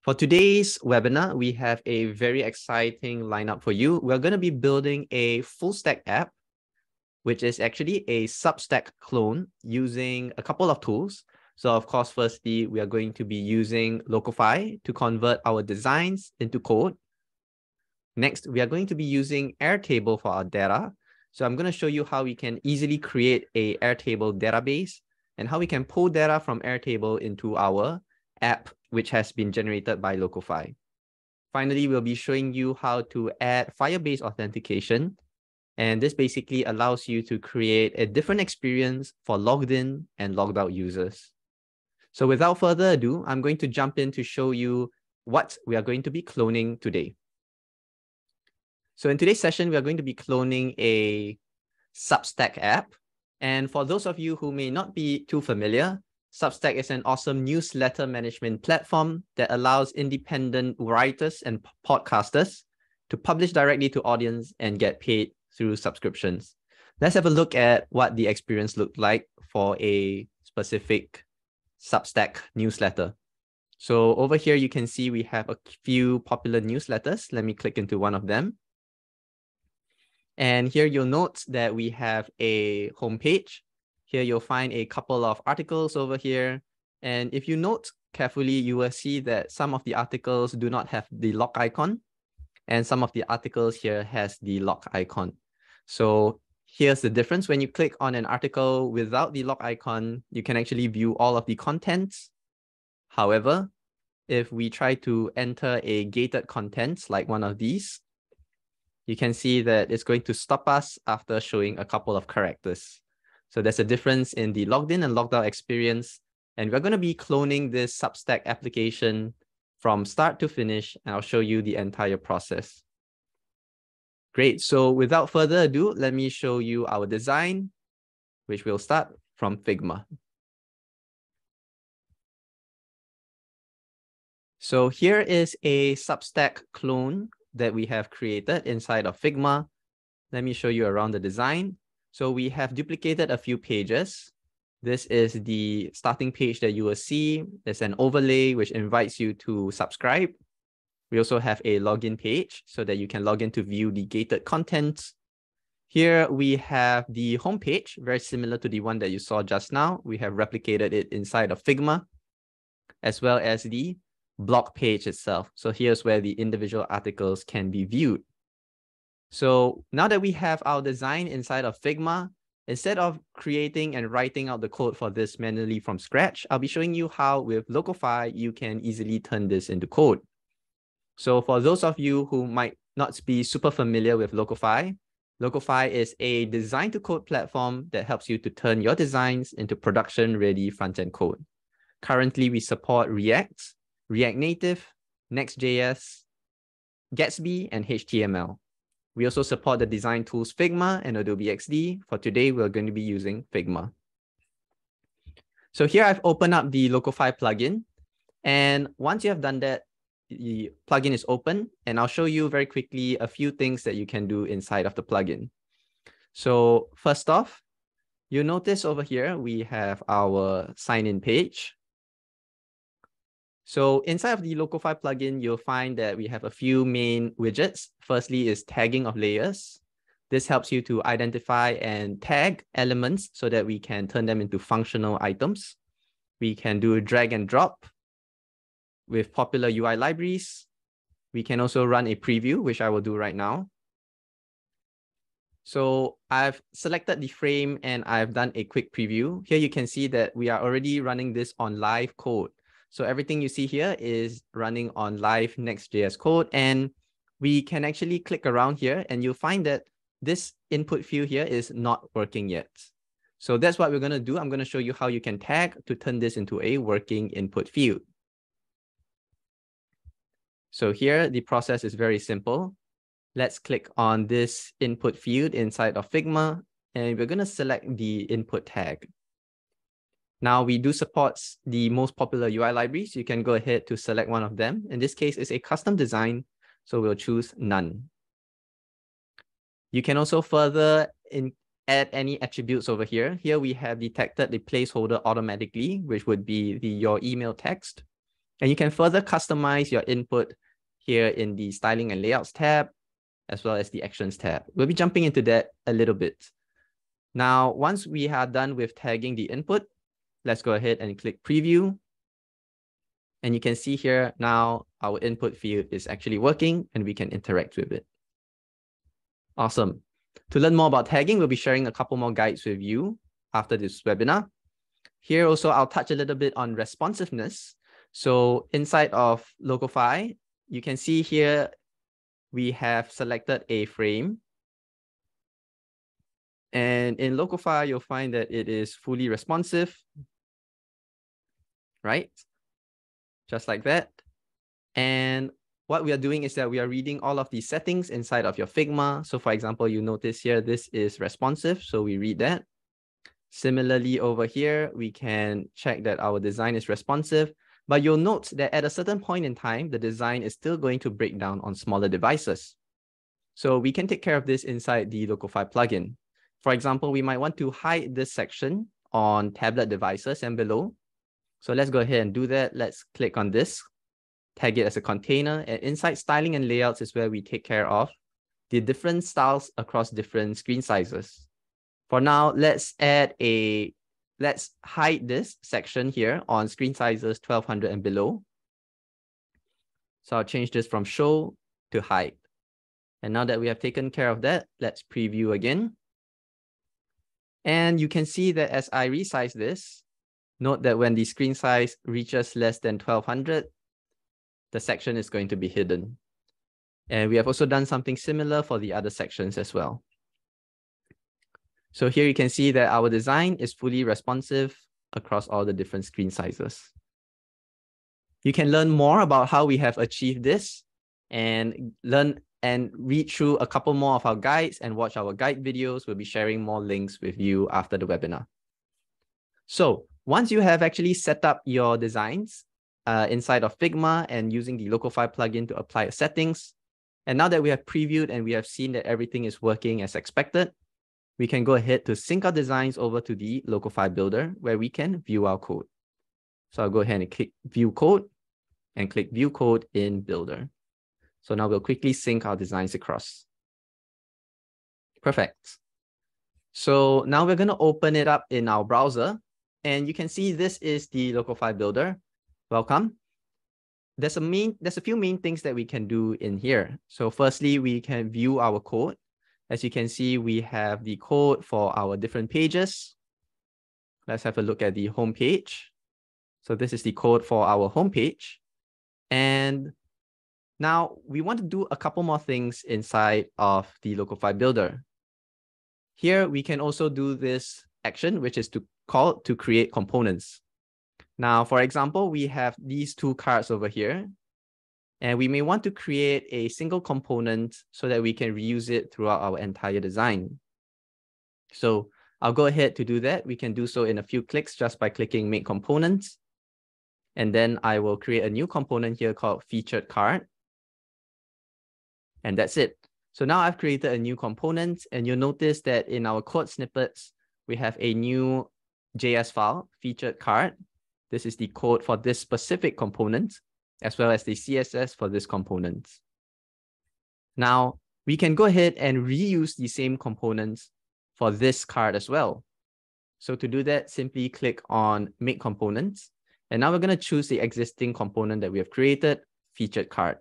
For today's webinar, we have a very exciting lineup for you. We're going to be building a full stack app, which is actually a Substack clone using a couple of tools. So of course, firstly, we are going to be using Locofy to convert our designs into code. Next, we are going to be using Airtable for our data. So I'm going to show you how we can easily create a Airtable database and how we can pull data from Airtable into our app, which has been generated by Locofy. Finally, we'll be showing you how to add Firebase authentication. And this basically allows you to create a different experience for logged in and logged out users. So without further ado, I'm going to jump in to show you what we are going to be cloning today. So in today's session, we are going to be cloning a Substack app. And for those of you who may not be too familiar, Substack is an awesome newsletter management platform that allows independent writers and podcasters to publish directly to audience and get paid through subscriptions. Let's have a look at what the experience looked like for a specific Substack newsletter. So over here, you can see we have a few popular newsletters. Let me click into one of them. And here you'll note that we have a homepage. Here you'll find a couple of articles over here. And if you note carefully, you will see that some of the articles do not have the lock icon. And some of the articles here has the lock icon. So here's the difference. When you click on an article without the lock icon, you can actually view all of the contents. However, if we try to enter a gated contents like one of these, you can see that it's going to stop us after showing a couple of characters. So there's a difference in the logged in and logged out experience. And we're going to be cloning this Substack application from start to finish, and I'll show you the entire process. Great. So without further ado, let me show you our design, which will start from Figma. So here is a Substack clone that we have created inside of Figma. Let me show you around the design. So we have duplicated a few pages. This is the starting page that you will see. There's an overlay which invites you to subscribe. We also have a login page so that you can log in to view the gated contents. Here we have the homepage, very similar to the one that you saw just now. We have replicated it inside of Figma, as well as the blog page itself. So here's where the individual articles can be viewed. So now that we have our design inside of Figma, instead of creating and writing out the code for this manually from scratch, I'll be showing you how with Locofy, you can easily turn this into code. So for those of you who might not be super familiar with Locofy, Locofy is a design to code platform that helps you to turn your designs into production-ready front-end code. Currently, we support React, React Native, Next.js, Gatsby, and HTML. We also support the design tools Figma and Adobe XD. For today, we're going to be using Figma. So here I've opened up the Locofy plugin. And once you have done that, the plugin is open. And I'll show you very quickly a few things that you can do inside of the plugin. So first off, you'll notice over here, we have our sign-in page. So inside of the Locofy plugin, you'll find that we have a few main widgets. Firstly is tagging of layers. This helps you to identify and tag elements so that we can turn them into functional items. We can do drag and drop with popular UI libraries. We can also run a preview, which I will do right now. So I've selected the frame and I've done a quick preview. Here you can see that we are already running this on live code. So everything you see here is running on live Next.js code, and we can actually click around here and you'll find that this input field here is not working yet. So that's what we're going to do. I'm going to show you how you can tag to turn this into a working input field. So here, the process is very simple. Let's click on this input field inside of Figma, and we're going to select the input tag. Now we do support the most popular UI libraries. You can go ahead to select one of them. In this case, it's a custom design, so we'll choose none. You can also further add any attributes over here. Here we have detected the placeholder automatically, which would be your email text. And you can further customize your input here in the Styling and Layouts tab, as well as the Actions tab. We'll be jumping into that a little bit. Now, once we are done with tagging the input, let's go ahead and click Preview. And you can see here now our input field is actually working and we can interact with it. Awesome. To learn more about tagging, we'll be sharing a couple more guides with you after this webinar. Here also, I'll touch a little bit on responsiveness. So inside of Locofy, you can see here, we have selected a frame. And in Locofy, you'll find that it is fully responsive, right? Just like that. And what we are doing is that we are reading all of these settings inside of your Figma. So for example, you notice here, this is responsive. So we read that. Similarly, over here, we can check that our design is responsive, but you'll note that at a certain point in time, the design is still going to break down on smaller devices. So we can take care of this inside the Locofy plugin. For example, we might want to hide this section on tablet devices and below. So let's go ahead and do that. Let's click on this, tag it as a container, and inside styling and layouts is where we take care of the different styles across different screen sizes. For now, let's hide this section here on screen sizes 1200 and below. So I'll change this from show to hide. And now that we have taken care of that, let's preview again. And you can see that as I resize this, note that when the screen size reaches less than 1200, the section is going to be hidden. And we have also done something similar for the other sections as well. So here you can see that our design is fully responsive across all the different screen sizes. You can learn more about how we have achieved this and learn and read through a couple more of our guides and watch our guide videos. We'll be sharing more links with you after the webinar. So once you have actually set up your designs inside of Figma and using the Locofy plugin to apply settings, and now that we have previewed and we have seen that everything is working as expected, we can go ahead to sync our designs over to the Locofy Builder where we can view our code. So I'll go ahead and click View Code and click View Code in Builder. So now we'll quickly sync our designs across. Perfect. So now we're going to open it up in our browser. And you can see this is the Locofy Builder. Welcome. There's a few main things that we can do in here. So firstly, we can view our code. As you can see, we have the code for our different pages. Let's have a look at the home page. So this is the code for our home page. And now we want to do a couple more things inside of the Locofy Builder. Here, we can also do this action, which is to create components. Now, for example, we have these two cards over here. And we may want to create a single component so that we can reuse it throughout our entire design. So I'll go ahead to do that. We can do so in a few clicks just by clicking Make Components. And then I will create a new component here called Featured Card. And that's it. So now I've created a new component, and you'll notice that in our code snippets, we have a new JS file, Featured Card. This is the code for this specific component, as well as the CSS for this component. Now, we can go ahead and reuse the same components for this card as well. So to do that, simply click on Make Components. And now we're going to choose the existing component that we have created, Featured Card.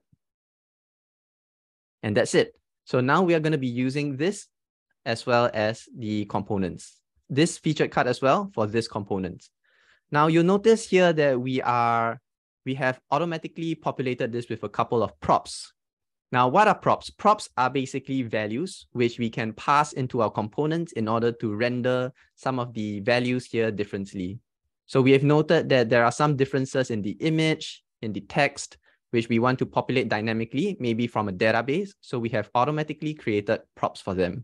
And that's it. So now we are going to be using this as well as the components. This featured card as well for this component. Now you'll notice here that we have automatically populated this with a couple of props. Now, what are props? Props are basically values which we can pass into our components in order to render some of the values here differently. So we have noted that there are some differences in the image, in the text, which we want to populate dynamically, maybe from a database. So we have automatically created props for them.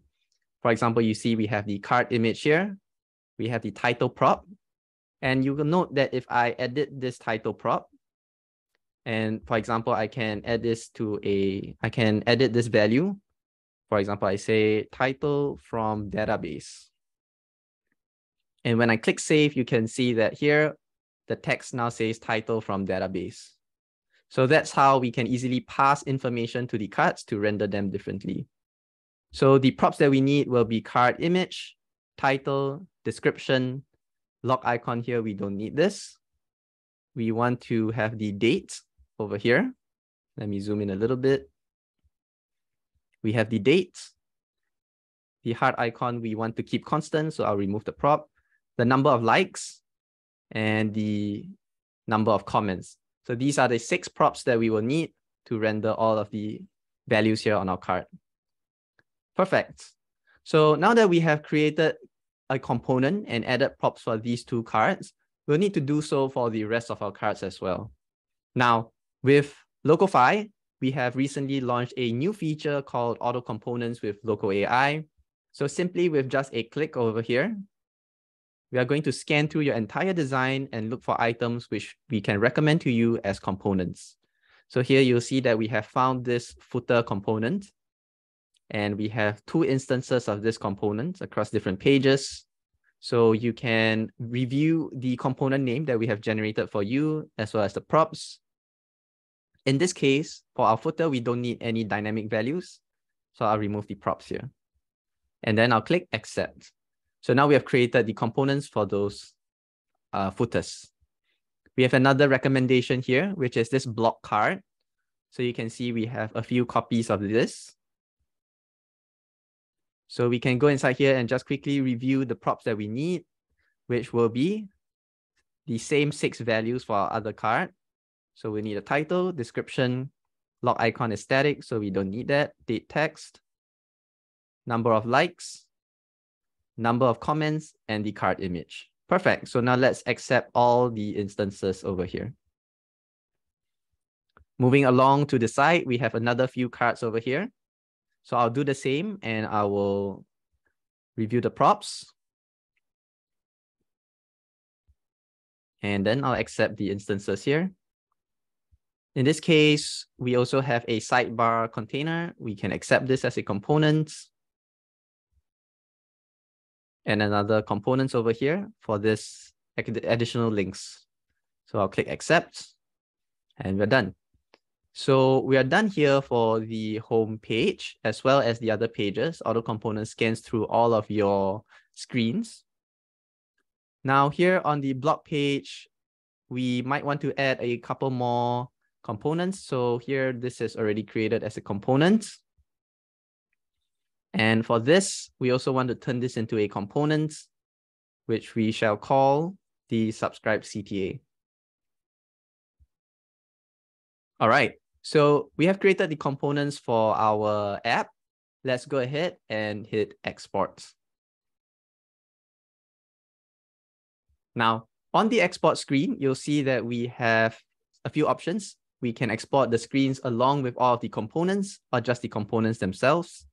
For example, you see we have the card image here. We have the title prop. And you will note that if I edit this title prop, and for example, I can edit this value. For example, I say title from database. And when I click save, you can see that here, the text now says title from database. So that's how we can easily pass information to the cards to render them differently. So the props that we need will be card image, title, description, lock icon here. We don't need this. We want to have the date over here. Let me zoom in a little bit. We have the date. The heart icon we want to keep constant, so I'll remove the prop. The number of likes and the number of comments. So these are the 6 props that we will need to render all of the values here on our card. Perfect. So now that we have created a component and added props for these 2 cards, we'll need to do so for the rest of our cards as well. Now, with Locofy, we have recently launched a new feature called Auto Components with Locofy.ai. So simply with just a click over here, we are going to scan through your entire design and look for items which we can recommend to you as components. So here you'll see that we have found this footer component, and we have 2 instances of this component across different pages. So you can review the component name that we have generated for you, as well as the props. In this case, for our footer, we don't need any dynamic values. So I'll remove the props here. And then I'll click accept. So now we have created the components for those footers. We have another recommendation here, which is this block card. So you can see we have a few copies of this. So we can go inside here and just quickly review the props that we need, which will be the same 6 values for our other card. So we need a title, description, lock icon is static, so we don't need that, date text, number of likes, number of comments, and the card image. Perfect. So now let's accept all the instances over here. Moving along to the side, we have another few cards over here. So I'll do the same and I will review the props. And then I'll accept the instances here. In this case, we also have a sidebar container. We can accept this as a component. And another components over here for this additional links. So I'll click accept and we're done. So we are done here for the home page as well as the other pages. Auto component scans through all of your screens. Now here on the blog page, we might want to add a couple more components. So here, this is already created as a component. And for this, we also want to turn this into a component, which we shall call the subscribe CTA. All right, so we have created the components for our app. Let's go ahead and hit export. Now, on the export screen, you'll see that we have a few options. We can export the screens along with all of the components or just the components themselves.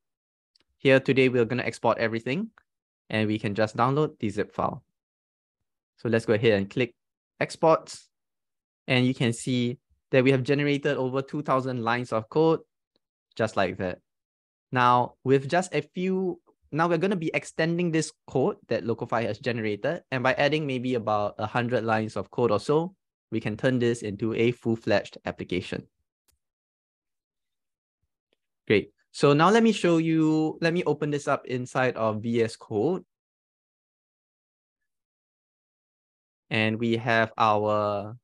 Here today, we're going to export everything and we can just download the zip file. So let's go ahead and click export. And you can see that we have generated over 2,000 lines of code, just like that. Now, with just a few, now we're going to be extending this code that Locofy has generated. And by adding maybe about 100 lines of code or so, we can turn this into a full-fledged application. Great. So now let me show you, let me open this up inside of VS Code. And we have our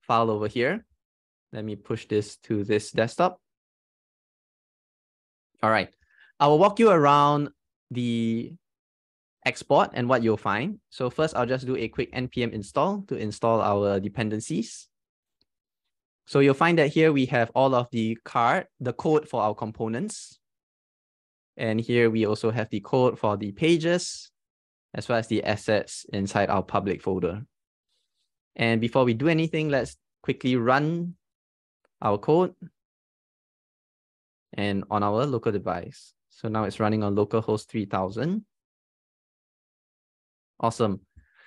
file over here. Let me push this to this desktop. All right. I will walk you around the export and what you'll find. So first, I'll just do a quick npm install to install our dependencies. So you'll find that here we have all of the code for our components. And here we also have the code for the pages, as well as the assets inside our public folder. And before we do anything, let's quickly run our code and on our local device. So now it's running on localhost 3000. Awesome.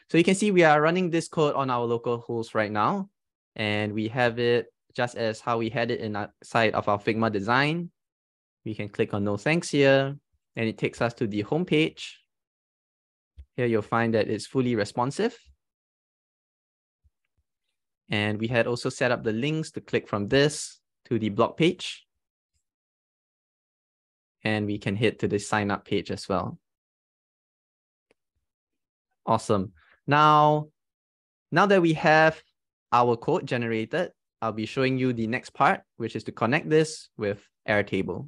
So you can see we are running this code on our local host right now. And we have it just as how we had it inside of our Figma design. We can click on no thanks here, and it takes us to the home page. Here you'll find that it's fully responsive. And we had also set up the links to click from this to the blog page. And we can hit to the sign up page as well. Awesome. Now that we have our code generated, I'll be showing you the next part, which is to connect this with Airtable.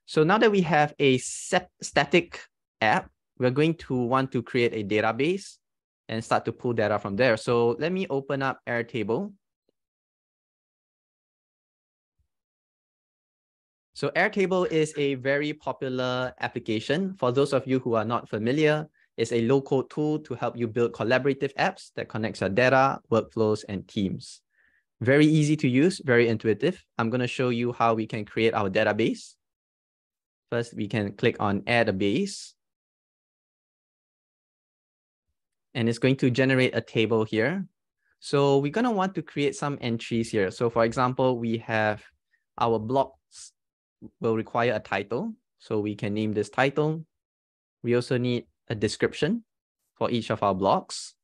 So now that we have a static app, we're going to want to create a database and start to pull data from there. So let me open up Airtable. So Airtable is a very popular application. For those of you who are not familiar, it's a low-code tool to help you build collaborative apps that connects your data, workflows, and teams. Very easy to use, very intuitive. I'm going to show you how we can create our database. First, we can click on Add a Base. And it's going to generate a table here. So we're going to want to create some entries here. So for example, we have our blocks will require a title. So we can name this title. We also need a description for each of our blocks.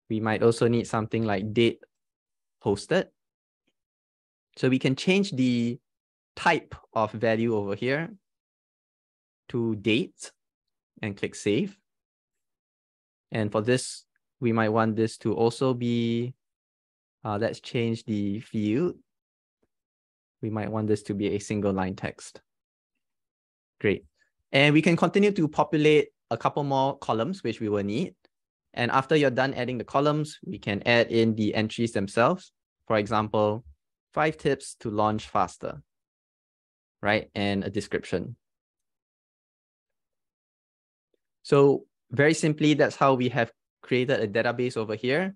We might also need something like date posted. So we can change the type of value over here to date and click save. And for this, we might want this to also be, let's change the field. We might want this to be a single line text. Great. And we can continue to populate a couple more columns, which we will need. And after you're done adding the columns, we can add in the entries themselves. For example, 5 tips to launch faster, right? And a description. So very simply, that's how we have created a database over here.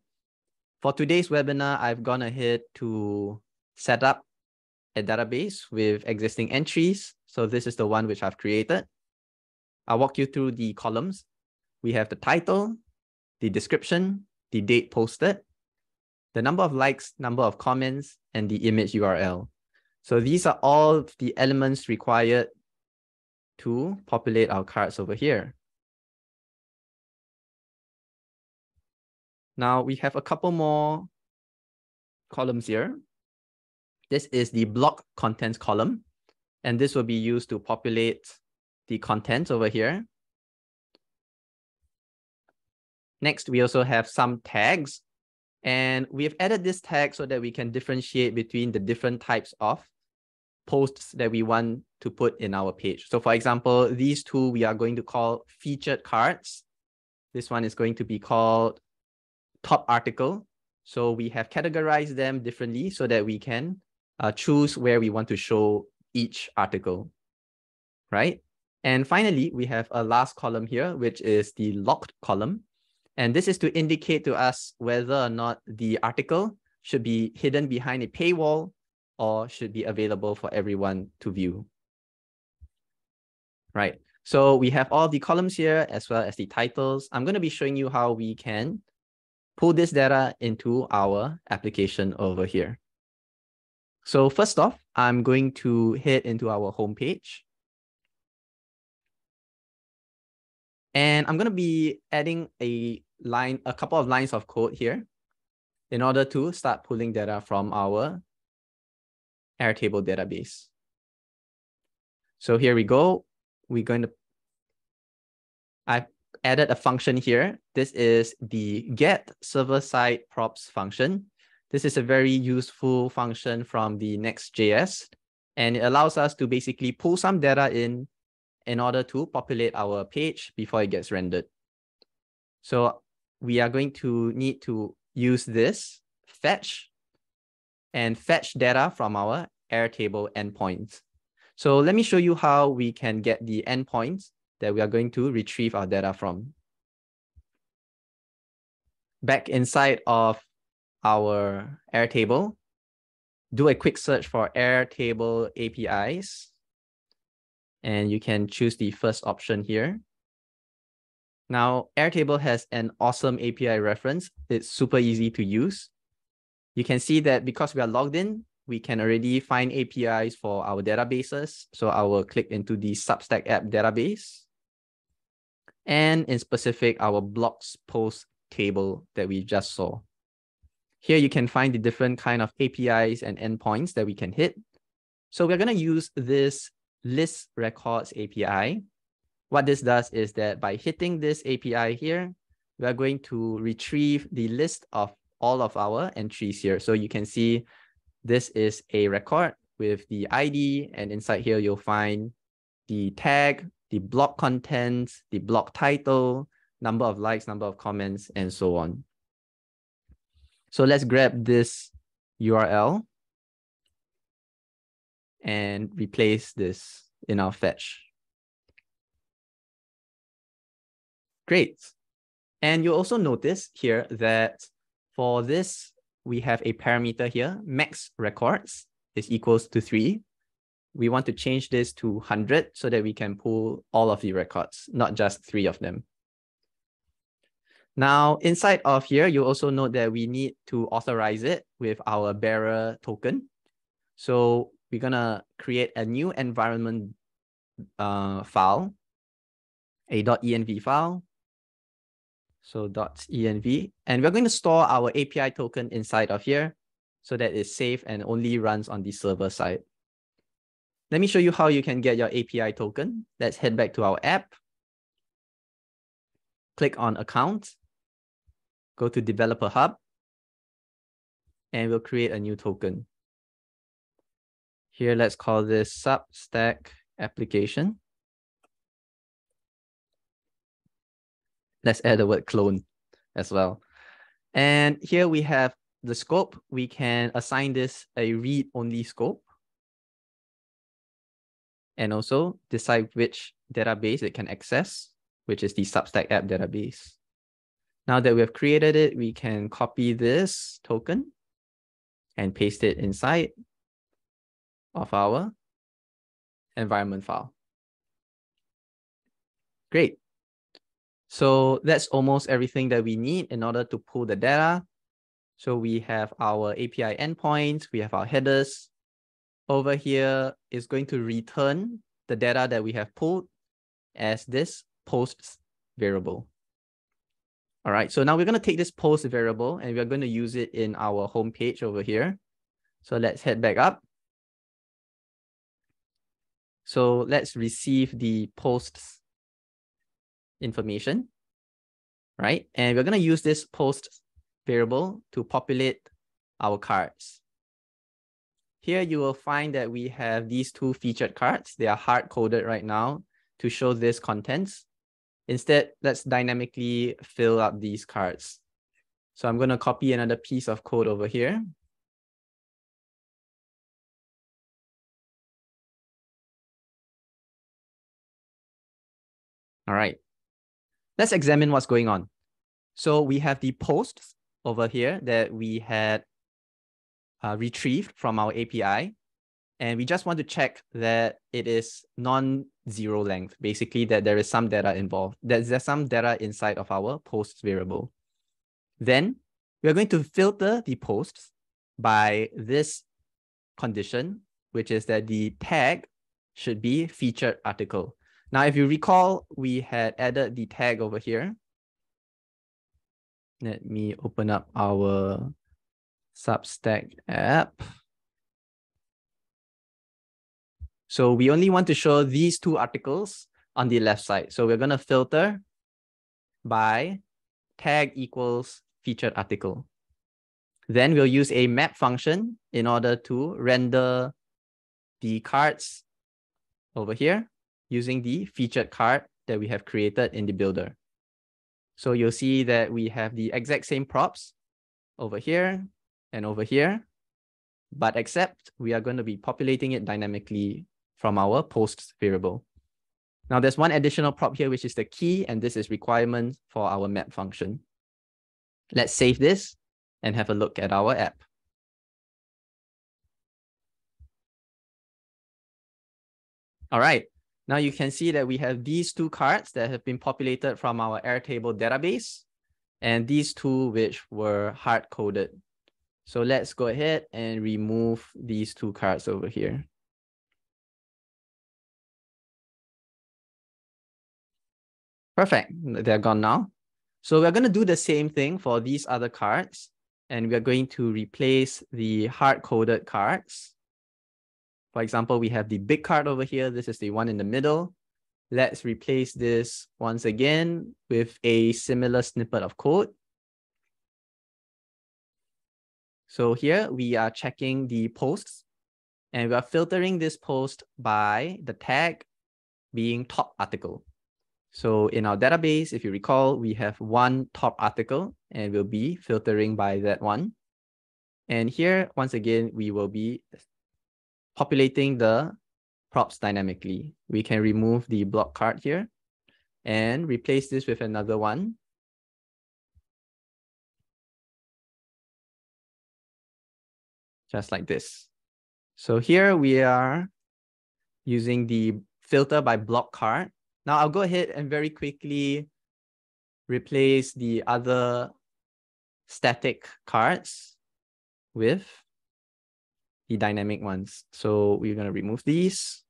For today's webinar, I've gone ahead to set up a database with existing entries. So this is the one which I've created. I'll walk you through the columns. We have the title, the description, the date posted, the number of likes, number of comments, and the image URL. So these are all the elements required to populate our cards over here. Now we have a couple more columns here. This is the blog contents column, and this will be used to populate the content over here. Next, we also have some tags, and we have added this tag so that we can differentiate between the different types of posts that we want to put in our page. So for example, these two we are going to call featured cards. This one is going to be called top article. So we have categorized them differently so that we can choose where we want to show each article, right? And finally, we have a last column here, which is the locked column. And this is to indicate to us whether or not the article should be hidden behind a paywall or should be available for everyone to view, right? So we have all the columns here as well as the titles. I'm going to be showing you how we can pull this data into our application over here. So first off, I'm going to head into our homepage. And I'm going to be adding a couple of lines of code here in order to start pulling data from our Airtable database. So here we go. I've added a function here. This is the get server-side props function. This is a very useful function from the Next.js, and it allows us to basically pull some data in order to populate our page before it gets rendered. So we are going to need to use this fetch and fetch data from our Airtable endpoints. So let me show you how we can get the endpoints that we are going to retrieve our data from. Back inside of our Airtable, do a quick search for Airtable APIs. And you can choose the first option here. Now, Airtable has an awesome API reference. It's super easy to use. You can see that because we are logged in, we can already find APIs for our databases. So I will click into the Substack app database. And in specific, our blogs post table that we just saw. Here you can find the different kind of APIs and endpoints that we can hit. So we're going to use this list records API. What this does is that by hitting this API here, we are going to retrieve the list of all of our entries here. So you can see this is a record with the ID, and inside here you'll find the tag, the blog contents, the blog title, number of likes, number of comments, and so on. So let's grab this URL and replace this in our fetch. Great. And you'll also notice here that for this, we have a parameter here, max records is equals to 3. We want to change this to 100 so that we can pull all of the records, not just 3 of them. Now, inside of here, you also note that we need to authorize it with our bearer token. So we're going to create a new environment file, a .env file. So .env, and we're going to store our API token inside of here so that it's safe and only runs on the server side. Let me show you how you can get your API token. Let's head back to our app. Click on Account. Go to Developer Hub. And we'll create a new token. Here, let's call this Substack application. Let's add the word clone as well. And here we have the scope. We can assign this a read-only scope. And also decide which database it can access, which is the Substack app database. Now that we have created it, we can copy this token and paste it inside of our environment file. Great. So that's almost everything that we need in order to pull the data. So we have our API endpoints, we have our headers. Over here is going to return the data that we have pulled as this posts variable. All right, so now we're going to take this post variable and we're going to use it in our home page over here. So let's head back up. So let's receive the posts information, right? And we're going to use this post variable to populate our cards. Here you will find that we have these 2 featured cards. They are hard-coded right now to show this contents. Instead, let's dynamically fill up these cards. So I'm going to copy another piece of code over here. All right. Let's examine what's going on. So we have the posts over here that we had retrieved from our API. And we just want to check that it is non-zero length, basically that there is some data involved, that there's some data inside of our posts variable. Then we're going to filter the posts by this condition, which is that the tag should be featured article. Now, if you recall, we had added the tag over here. Let me open up our Substack app. So we only want to show these 2 articles on the left side. So we're going to filter by tag equals featured article. Then we'll use a map function in order to render the cards over here using the featured card that we have created in the builder. So you'll see that we have the exact same props over here and over here, but except we are going to be populating it dynamically from our posts variable. Now there's one additional prop here, which is the key, and this is requirement for our map function. Let's save this and have a look at our app. All right, now you can see that we have these 2 cards that have been populated from our Airtable database, and these 2 which were hard-coded. So let's go ahead and remove these 2 cards over here. Perfect, they're gone now. So we're going to do the same thing for these other cards. And we are going to replace the hard-coded cards. For example, we have the big card over here. This is the one in the middle. Let's replace this once again with a similar snippet of code. So here we are checking the posts, and we are filtering this post by the tag being top article. So in our database, if you recall, we have one top article, and we'll be filtering by that one. And here, once again, we will be populating the props dynamically. We can remove the block card here and replace this with another one. Just like this. So here we are using the filter by block card. Now I'll go ahead and very quickly replace the other static cards with the dynamic ones. So we're going to remove these.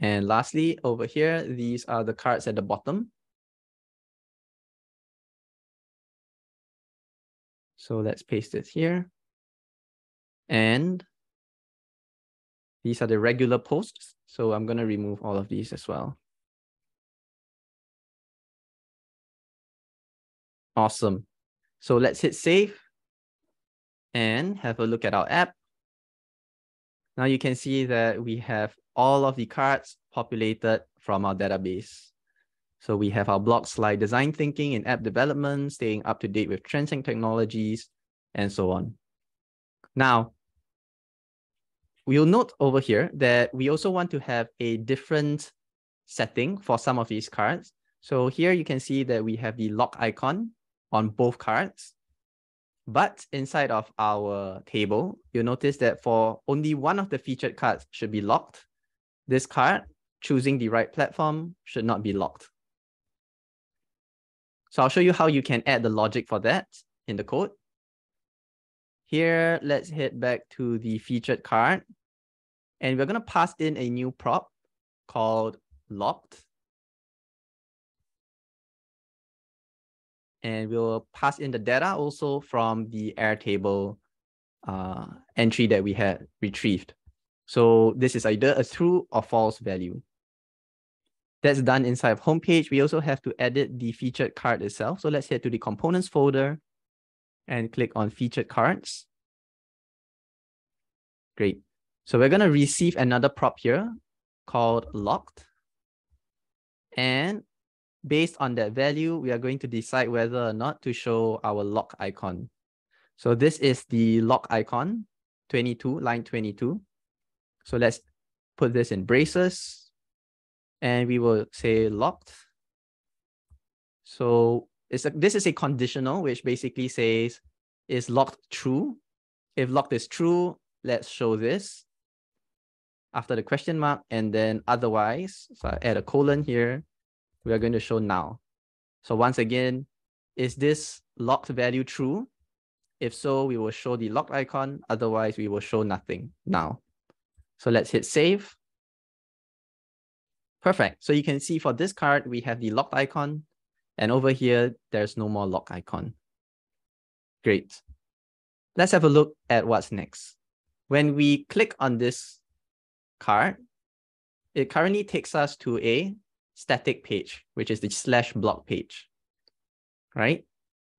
And lastly, over here, these are the cards at the bottom. So let's paste it here. And these are the regular posts. So I'm going to remove all of these as well. Awesome. So let's hit save and have a look at our app. Now you can see that we have all of the cards populated from our database. So we have our blocks like design thinking in app development, staying up to date with trends and technologies, and so on. Now, we'll note over here that we also want to have a different setting for some of these cards. So here you can see that we have the lock icon on both cards. But inside of our table, you'll notice that for only one of the featured cards should be locked. This card, choosing the right platform, should not be locked. So I'll show you how you can add the logic for that in the code. Here, let's head back to the featured card. And we're going to pass in a new prop called locked. And we'll pass in the data also from the Airtable entry that we had retrieved. So this is either a true or false value. That's done inside of homepage. We also have to edit the featured card itself. So let's head to the components folder and click on featured cards. Great. So we're going to receive another prop here called locked. And based on that value, we are going to decide whether or not to show our lock icon. So this is the lock icon, 22, line 22. So let's put this in braces and we will say locked. So this is a conditional, which basically says, is locked true? If locked is true, let's show this after the question mark, and then otherwise, so I add a colon here, we are going to show now. So once again, is this locked value true? If so, we will show the locked icon. Otherwise, we will show nothing now. So let's hit save. Perfect. So you can see for this card, we have the locked icon. And over here, there's no more lock icon. Great. Let's have a look at what's next. When we click on this card, it currently takes us to a static page, which is the /block page, right?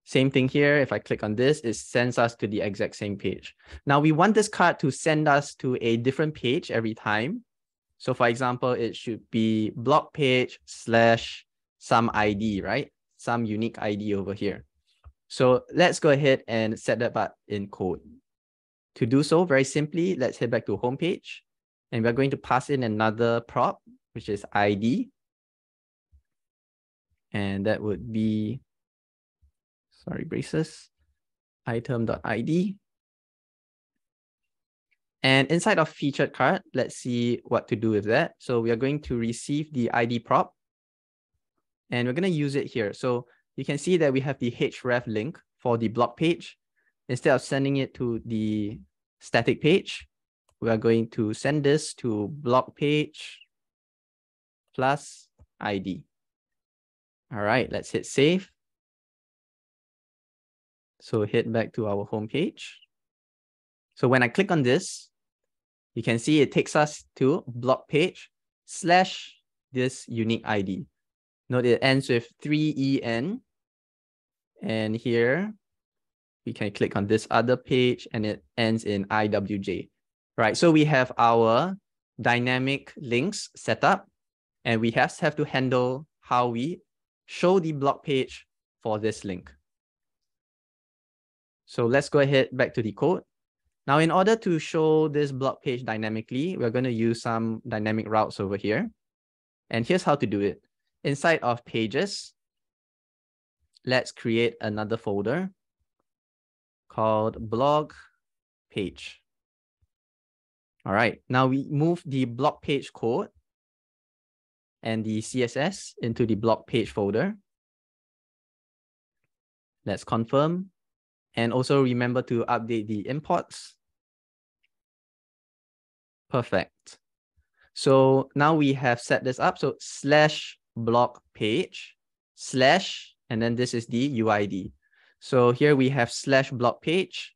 Same thing here. If I click on this, it sends us to the exact same page. Now we want this card to send us to a different page every time. So for example, it should be block page / some ID, right? Some unique ID over here. So let's go ahead and set that up in code. To do so, very simply, let's head back to homepage. And we're going to pass in another prop, which is ID. And that would be, sorry, braces, item.id. And inside of featured card, let's see what to do with that. So we are going to receive the ID prop. And we're going to use it here. So you can see that we have the href link for the block page. Instead of sending it to the static page, we are going to send this to block page plus ID. All right, let's hit save. So head back to our home page. So when I click on this, you can see it takes us to blog page / this unique ID. Note it ends with 3EN. And here we can click on this other page and it ends in IWJ. Right. So we have our dynamic links set up, and we have to handle how we show the blog page for this link. So let's go ahead back to the code. Now, in order to show this blog page dynamically, we're going to use some dynamic routes over here. And here's how to do it. Inside of pages, let's create another folder called blog page. All right, now we move the blog page code and the CSS into the blog page folder. Let's confirm. And also remember to update the imports. Perfect. So now we have set this up. So /blog page / and then this is the UID. So here we have /blog page,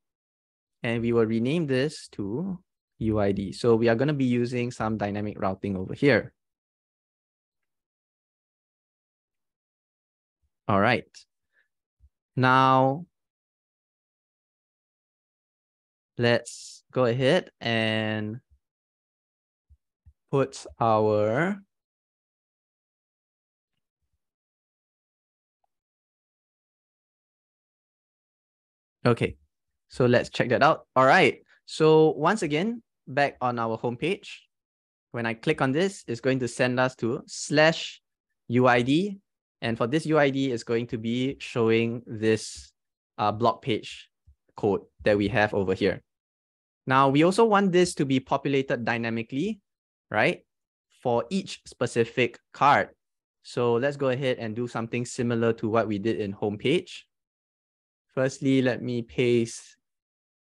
and we will rename this to UID. So we are going to be using some dynamic routing over here. All right. Now, let's go ahead and put our okay. So let's check that out. All right. So once again, back on our homepage, when I click on this, it's going to send us to /UID. And for this UID, it's going to be showing this blog page code that we have over here. Now, we also want this to be populated dynamically, right? For each specific card. So let's go ahead and do something similar to what we did in homepage. Firstly, let me paste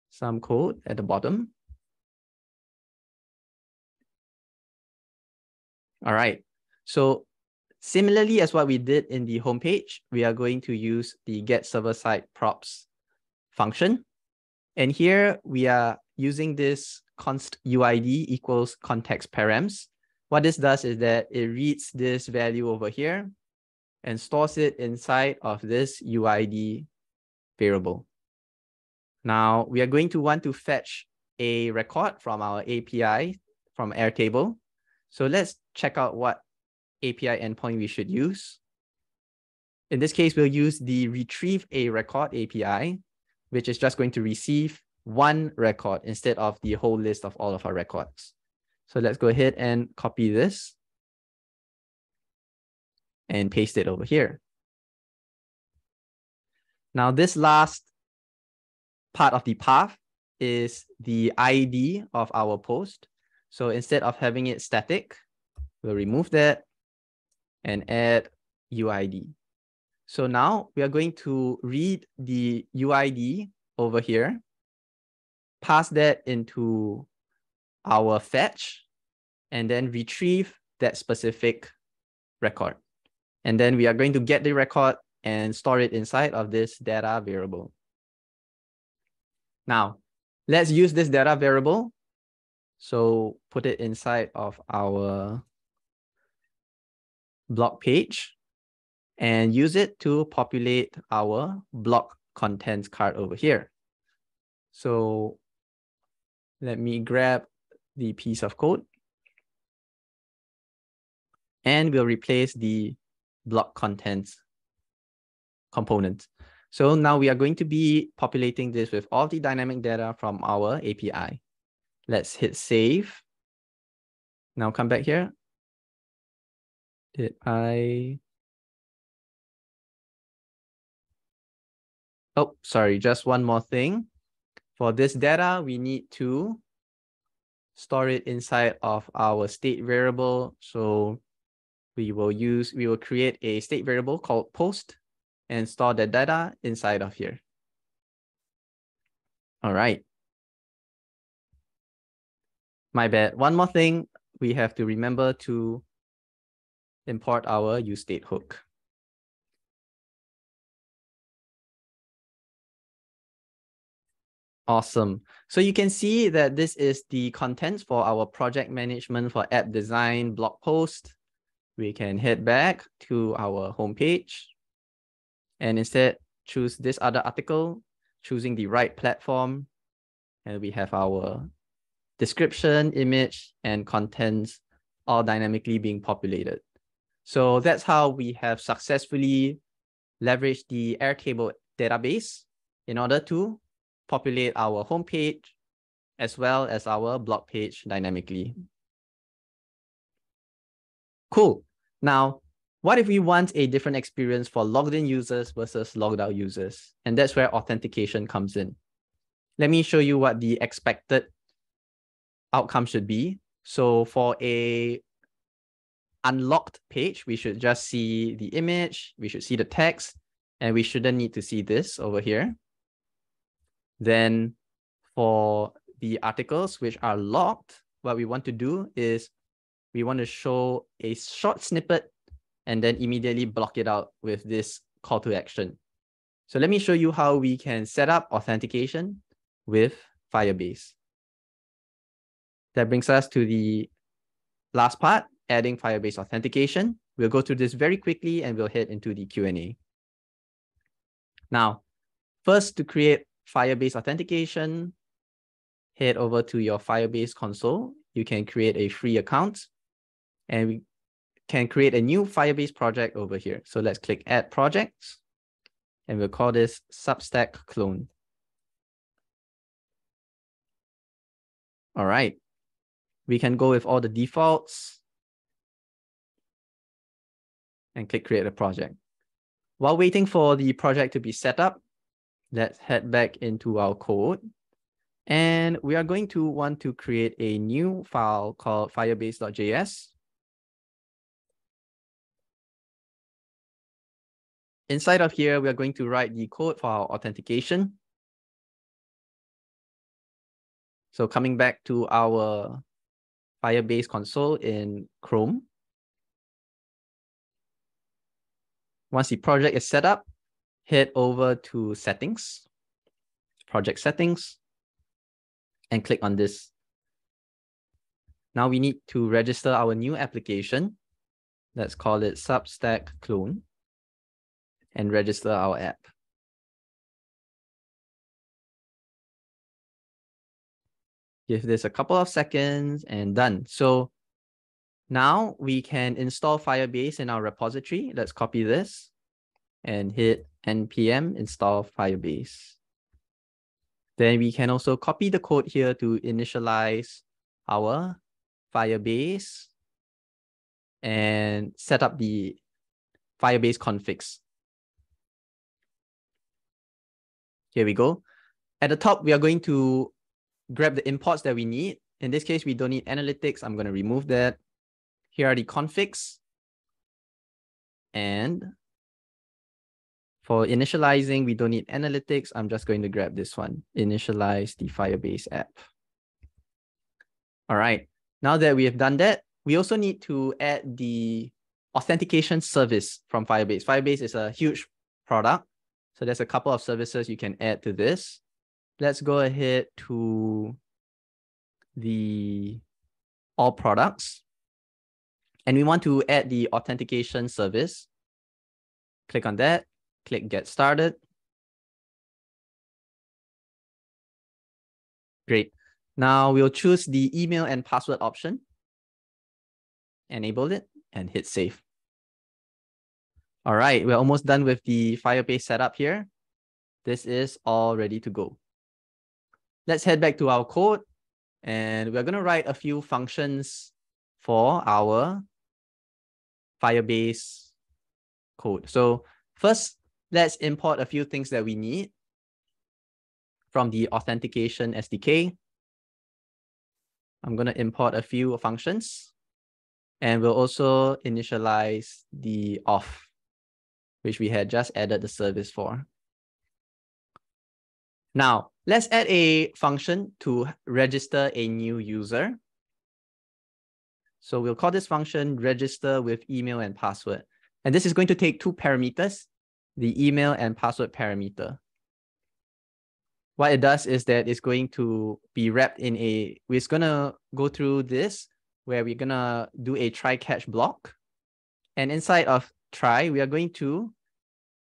some code at the bottom. All right. So similarly as what we did in the homepage, we are going to use the get server side props function. And here we are using this const UID equals context params. What this does is that it reads this value over here and stores it inside of this UID variable. Now we are going to want to fetch a record from our API from Airtable. So let's check out what API endpoint we should use. In this case, we'll use the retrieve a record API, which is just going to receive one record instead of the whole list of all of our records. So let's go ahead and copy this and paste it over here. Now, this last part of the path is the ID of our post. So instead of having it static, we'll remove that and add UID. So now we are going to read the UID over here, pass that into our fetch, and then retrieve that specific record. And then we are going to get the record and store it inside of this data variable. Now, let's use this data variable. So put it inside of our blog page and use it to populate our blog contents card over here. So let me grab the piece of code and we'll replace the blog contents component. So now we are going to be populating this with all the dynamic data from our API. Let's hit save. Now come back here. Oh, sorry, just one more thing. For this data, we need to store it inside of our state variable. So we will create a state variable called post and store the data inside of here. All right. My bad. One more thing, we have to remember to import our useState hook. Awesome. So you can see that this is the contents for our project management for app design blog post. We can head back to our homepage and instead choose this other article, choosing the right platform. And we have our description, image, and contents all dynamically being populated. So that's how we have successfully leveraged the Airtable database in order to populate our homepage as well as our blog page dynamically. Cool. Now, what if we want a different experience for logged in users versus logged out users? And that's where authentication comes in. Let me show you what the expected outcome should be. So for a unlocked page, we should just see the image, we should see the text, and we shouldn't need to see this over here. Then for the articles which are locked, what we want to do is we want to show a short snippet and then immediately block it out with this call to action. So let me show you how we can set up authentication with Firebase. That brings us to the last part, adding Firebase authentication. We'll go through this very quickly and we'll head into the Q&A. Now, first to create Firebase authentication, head over to your Firebase console. You can create a free account and we can create a new Firebase project over here. So let's click Add Projects and we'll call this Substack Clone. All right. We can go with all the defaults and click Create a Project. While waiting for the project to be set up, let's head back into our code. And we are going to want to create a new file called firebase.js. Inside of here, we are going to write the code for our authentication. So coming back to our Firebase console in Chrome. Once the project is set up, head over to Settings, Project Settings, and click on this. Now we need to register our new application. Let's call it Substack Clone and register our app. Give this a couple of seconds and done. So now we can install Firebase in our repository. Let's copy this and hit npm install Firebase. Then we can also copy the code here to initialize our Firebase and set up the Firebase configs. Here we go. At the top, we are going to grab the imports that we need. In this case, we don't need analytics. I'm going to remove that. Here are the configs. And for initializing, we don't need analytics. I'm just going to grab this one, initialize the Firebase app. All right. Now that we have done that, we also need to add the authentication service from Firebase. Firebase is a huge product. So there's a couple of services you can add to this. Let's go ahead to the all products. And we want to add the authentication service. Click on that, click Get Started. Great. Now we'll choose the email and password option. Enable it and hit Save. All right, we're almost done with the Firebase setup here. This is all ready to go. Let's head back to our code and we're going to write a few functions for our Firebase code. So first, let's import a few things that we need from the authentication SDK. I'm going to import a few functions and we'll also initialize the auth, which we had just added the service for. Now, let's add a function to register a new user. So we'll call this function register with email and password. And this is going to take two parameters, the email and password parameter. what it does is that it's going to be wrapped in we're going to go through this where we're going to do a try catch block. And inside of try, we are going to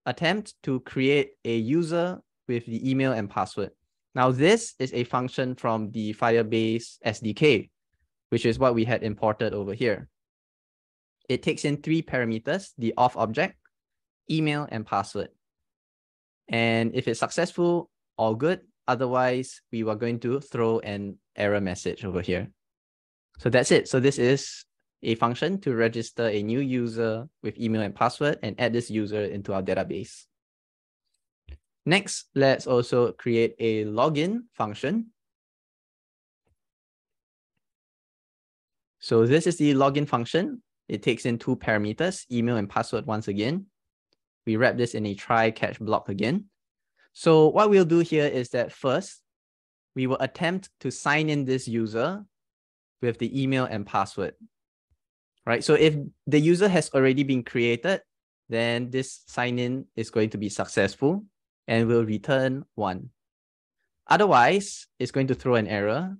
attempt to create a user with the email and password. Now, this is a function from the Firebase SDK, which is what we had imported over here. It takes in 3 parameters, the auth object, email, and password. And if it's successful, all good. Otherwise, we were going to throw an error message over here. So that's it. So this is a function to register a new user with email and password and add this user into our database. Next, let's also create a login function. So this is the login function. It takes in 2 parameters, email and password once again. We wrap this in a try catch block again. So what we'll do here is that first, we will attempt to sign in this user with the email and password. Right? So if the user has already been created, then this sign in is going to be successful and will return 1. Otherwise, it's going to throw an error.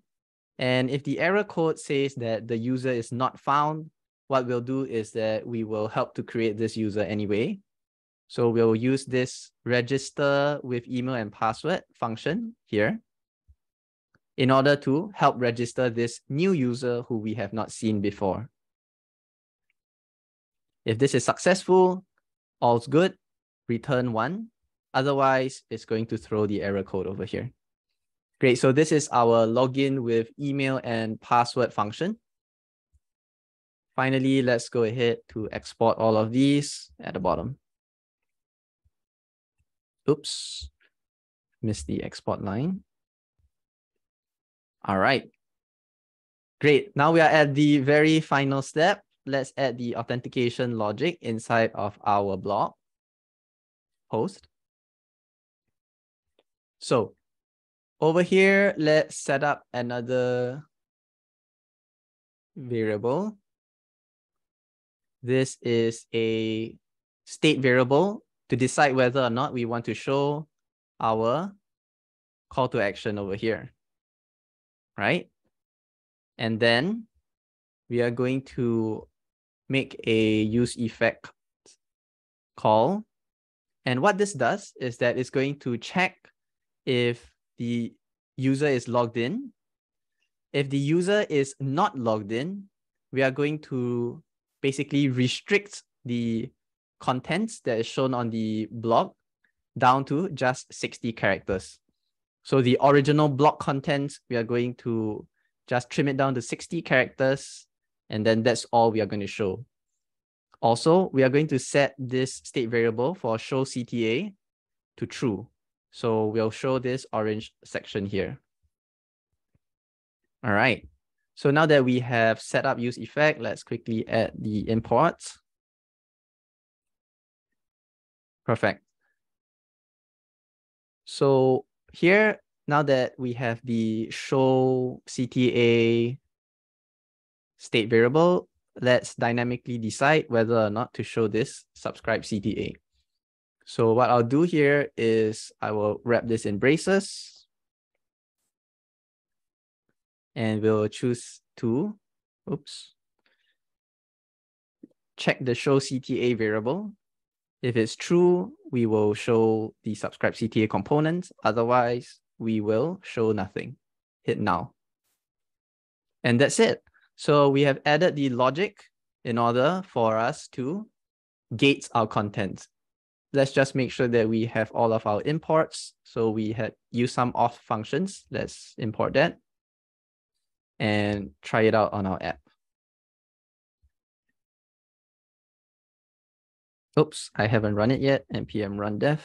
And if the error code says that the user is not found, what we'll do is that we will help to create this user anyway. So we'll use this register with email and password function here in order to help register this new user who we have not seen before. If this is successful, all's good, return 1. Otherwise, it's going to throw the error code over here. Great, so this is our login with email and password function. Finally, let's go ahead to export all of these at the bottom. Oops, missed the export line. All right, great. Now we are at the very final step. Let's add the authentication logic inside of our blog post. So over here, let's set up another variable. This is a state variable to decide whether or not we want to show our call to action over here, right? And then we are going to make a use effect call. And what this does is that it's going to check if the user is logged in. If the user is not logged in, we are going to basically restrict the contents that is shown on the blog down to just 60 characters. So the original blog contents, we are going to just trim it down to 60 characters, and then that's all we are going to show. Also, we are going to set this state variable for show CTA to true. So we'll show this orange section here. All right. So now that we have set up use effect, let's quickly add the imports. Perfect. So here, now that we have the show CTA state variable, let's dynamically decide whether or not to show this subscribe CTA. So what I'll do here is I will wrap this in braces. And we'll choose to, check the show CTA variable. If it's true, we will show the subscribe CTA components. Otherwise, we will show nothing. Hit now. And that's it. So we have added the logic in order for us to gate our content. Let's just make sure that we have all of our imports. So we had used some auth functions. Let's import that and try it out on our app. Oops, I haven't run it yet. npm run dev.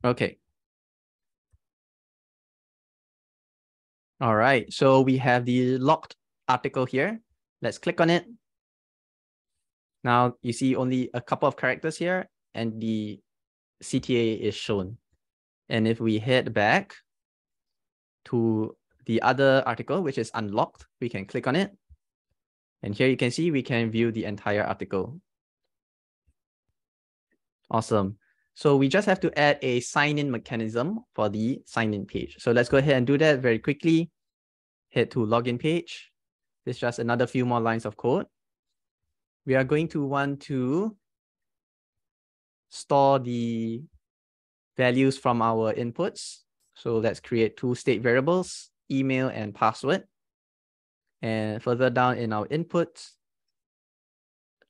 Okay. All right, so we have the locked article here. Let's click on it. Now you see only a couple of characters here and the CTA is shown. And if we head back to the other article, which is unlocked, we can click on it. And here you can see we can view the entire article. Awesome. So we just have to add a sign-in mechanism for the sign-in page. So let's go ahead and do that very quickly. Head to login page. This is just another few more lines of code. We are going to want to store the values from our inputs. So let's create two state variables, email and password. And further down in our inputs,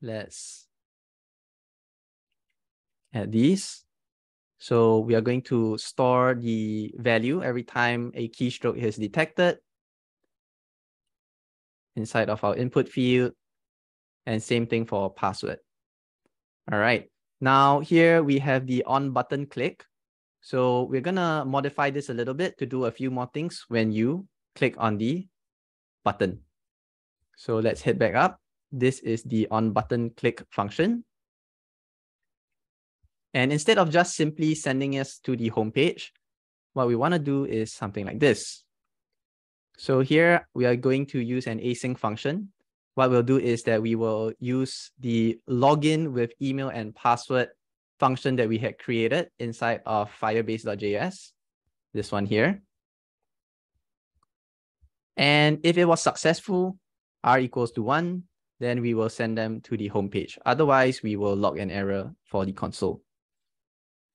let's add these. So we are going to store the value every time a keystroke is detected inside of our input field, and same thing for password. All right. Now here we have the on button click. So we're gonna modify this a little bit to do a few more things when you click on the button. So let's head back up. This is the on button click function. And instead of just simply sending us to the home page, what we want to do is something like this. So here we are going to use an async function. What we'll do is that we will use the login with email and password function that we had created inside of Firebase.js, this one here. And if it was successful, r equals to 1, then we will send them to the home page. Otherwise, we will log an error for the console.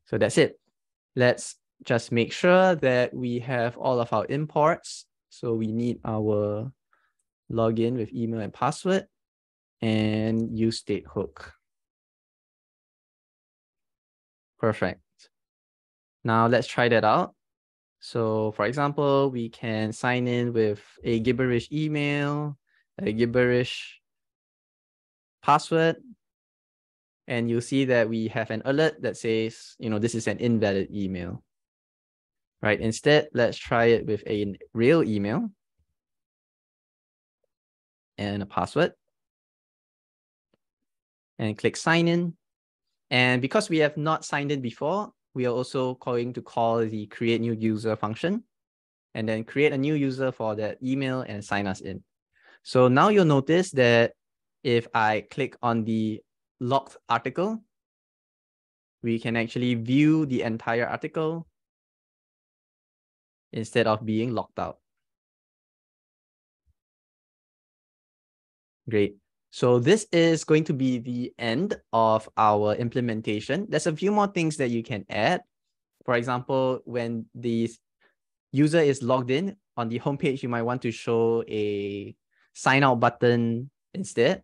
So that's it. Let's just make sure that we have all of our imports. So we need our login with email and password and use state hook. Perfect. Now let's try that out. So for example, we can sign in with a gibberish email, a gibberish password, and you'll see that we have an alert that says, this is an invalid email. Right? Instead, let's try it with a real email and a password. And click sign in. And because we have not signed in before, we are also going to call the create new user function and then create a new user for that email and sign us in. So now you'll notice that if I click on the locked article, we can actually view the entire article instead of being locked out. Great. So this is going to be the end of our implementation. There's a few more things that you can add. For example, when the user is logged in on the homepage, you might want to show a sign out button instead.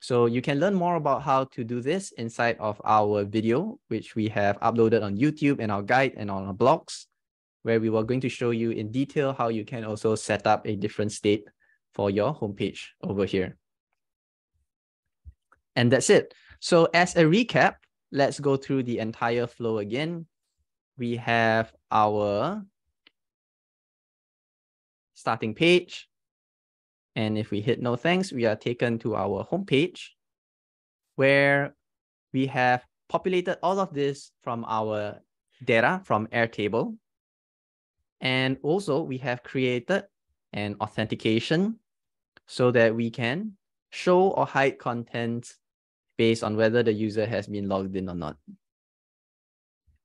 So you can learn more about how to do this inside of our video, which we have uploaded on YouTube and our guide and on our blogs, where we were going to show you in detail how you can also set up a different state for your homepage over here. And that's it. So as a recap, let's go through the entire flow again. We have our starting page. And if we hit no thanks, we are taken to our homepage where we have populated all of this from our data from Airtable. And also we have created an authentication so that we can show or hide content based on whether the user has been logged in or not.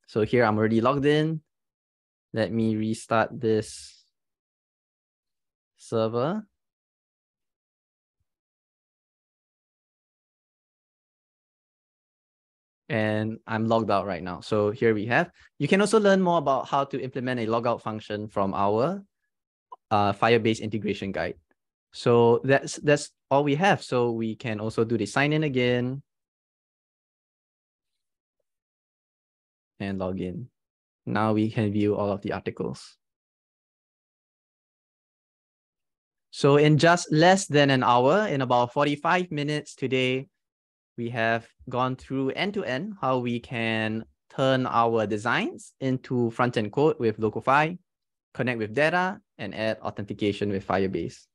So here I'm already logged in. Let me restart this server. And I'm logged out right now. So here we have. You can also learn more about how to implement a logout function from our Firebase integration guide. So that's all we have. So we can also do the sign in again and log in. Now we can view all of the articles. So in just less than an hour, in about 45 minutes today, we have gone through end-to-end how we can turn our designs into front-end code with Locofy, connect with data, and add authentication with Firebase.